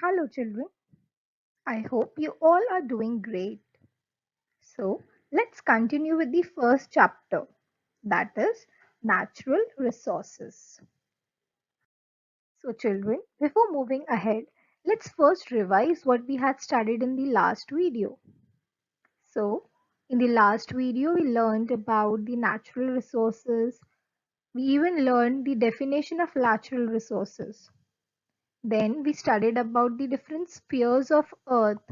Hello, children. I hope you all are doing great. So, let's continue with the first chapter, that is natural resources. So, children, before moving ahead, let's first revise what we had studied in the last video. So, in the last video, we learned about the natural resources. We even learned the definition of natural resources. Then we studied about the different spheres of Earth.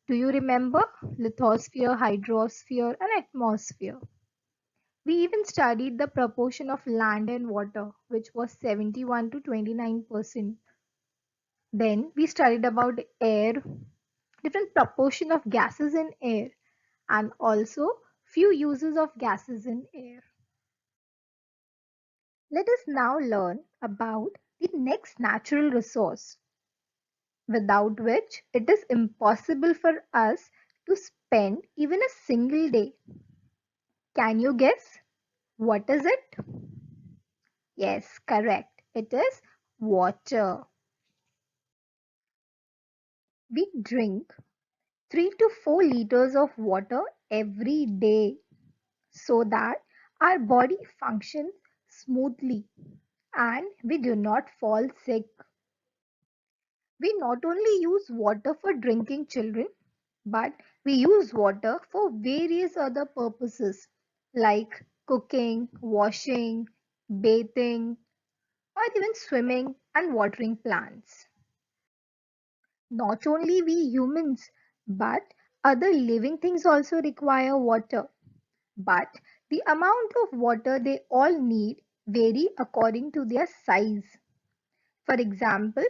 Do you remember? Lithosphere, hydrosphere, and atmosphere. We even studied the proportion of land and water, which was 71 to 29%. Then we studied about air, different proportion of gases in air, and also few uses of gases in air. Let us now learn about the next natural resource, without which it is impossible for us to spend even a single day. Can you guess? What is it? Yes, correct. It is water. We drink 3 to 4 liters of water every day so that our body functions smoothly and we do not fall sick. We not only use water for drinking, children, but we use water for various other purposes like cooking, washing, bathing, or even swimming and watering plants. Not only we humans, but other living things also require water. But the amount of water they all need vary according to their size. For example,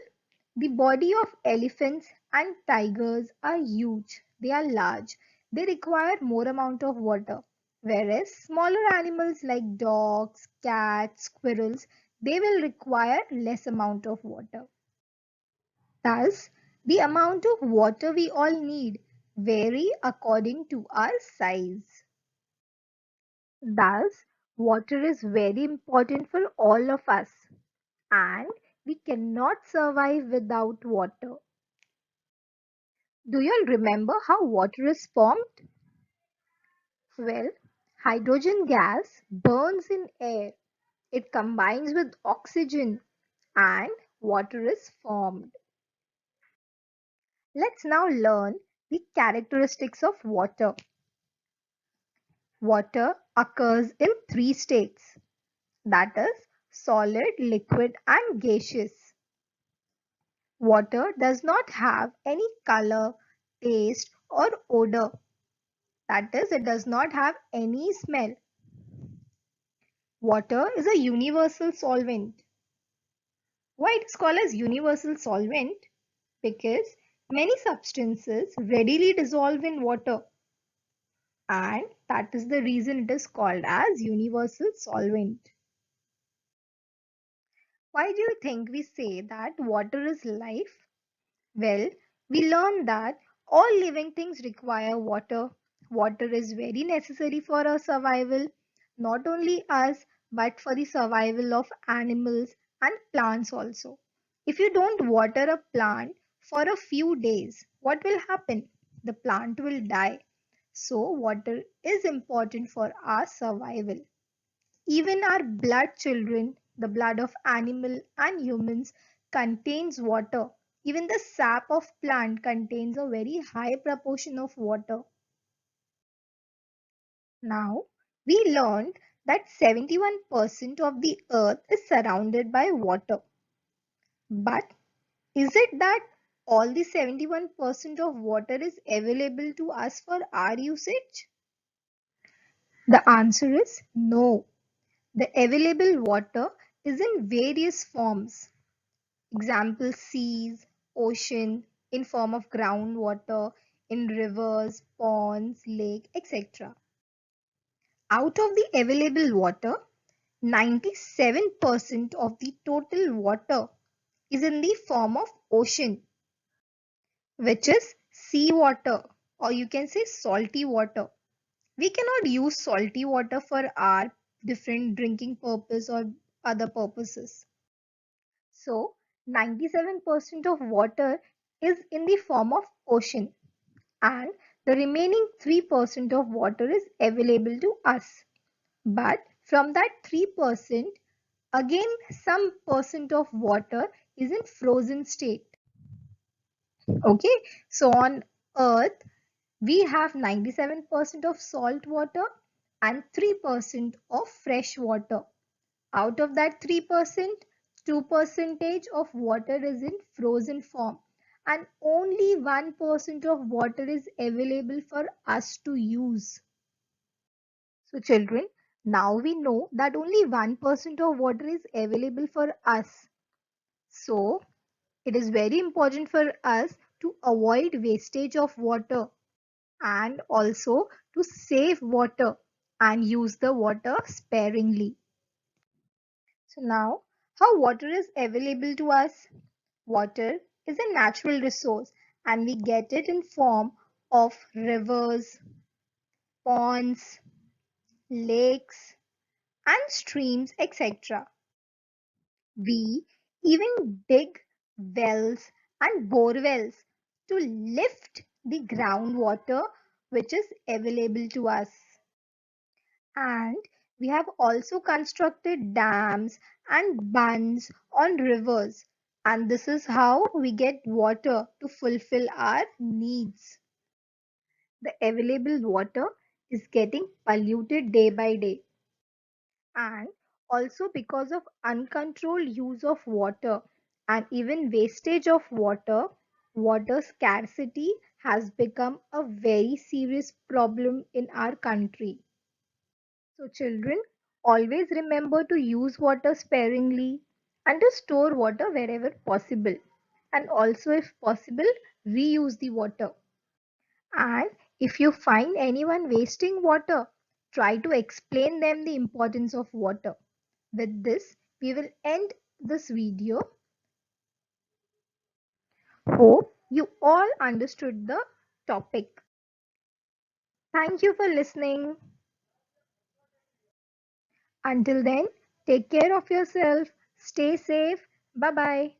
the body of elephants and tigers are huge. They are large. They require more amount of water. Whereas smaller animals like dogs, cats, squirrels, they will require less amount of water. Thus, the amount of water we all need vary according to our size. Thus, water is very important for all of us and we cannot survive without water. Do you all remember how water is formed? Well, hydrogen gas burns in air. It combines with oxygen and water is formed. Let's now learn the characteristics of water. Water occurs in three states, that is solid, liquid and gaseous. Water does not have any color, taste or odor. That is, it does not have any smell. Water is a universal solvent. Why it is called as universal solvent? Because many substances readily dissolve in water and that is the reason it is called as universal solvent. Why do you think we say that water is life? Well, we learned that all living things require water. Water is very necessary for our survival, not only us, but for the survival of animals and plants also. If you don't water a plant for a few days, what will happen? The plant will die. So, water is important for our survival. Even our blood, children, the blood of animal and humans contains water. Even the sap of plant contains a very high proportion of water. Now, we learned that 71% of the earth is surrounded by water. But is it that all the 71% of water is available to us for our usage? The answer is no. The available water is in various forms. Example, seas, ocean, in form of groundwater, in rivers, ponds, lake, etc. Out of the available water, 97% of the total water is in the form of ocean, which is seawater, or you can say salty water. We cannot use salty water for our different drinking purpose or other purposes. So 97% of water is in the form of ocean, and the remaining 3% of water is available to us. But from that 3%, again some percent of water is in frozen state. Okay, so on Earth, we have 97% of salt water and 3% of fresh water. Out of that 3%, 2% of water is in frozen form, and only 1% of water is available for us to use. So children, now we know that only 1% of water is available for us. So it is very important for us to avoid wastage of water and also to save water and use the water sparingly. So now, how water is available to us? Water is a natural resource and we get it in form of rivers, ponds, lakes and streams, etc. We even dig wells and bore wells to lift the groundwater which is available to us. And we have also constructed dams and bunds on rivers. And this is how we get water to fulfill our needs. The available water is getting polluted day by day. And also because of uncontrolled use of water and even wastage of water, water scarcity has become a very serious problem in our country. So, children, always remember to use water sparingly and to store water wherever possible. And also, if possible, reuse the water. And if you find anyone wasting water, try to explain them the importance of water. With this, we will end this video. Hope you all understood the topic. Thank you for listening. Until then, take care of yourself. Stay safe. Bye bye.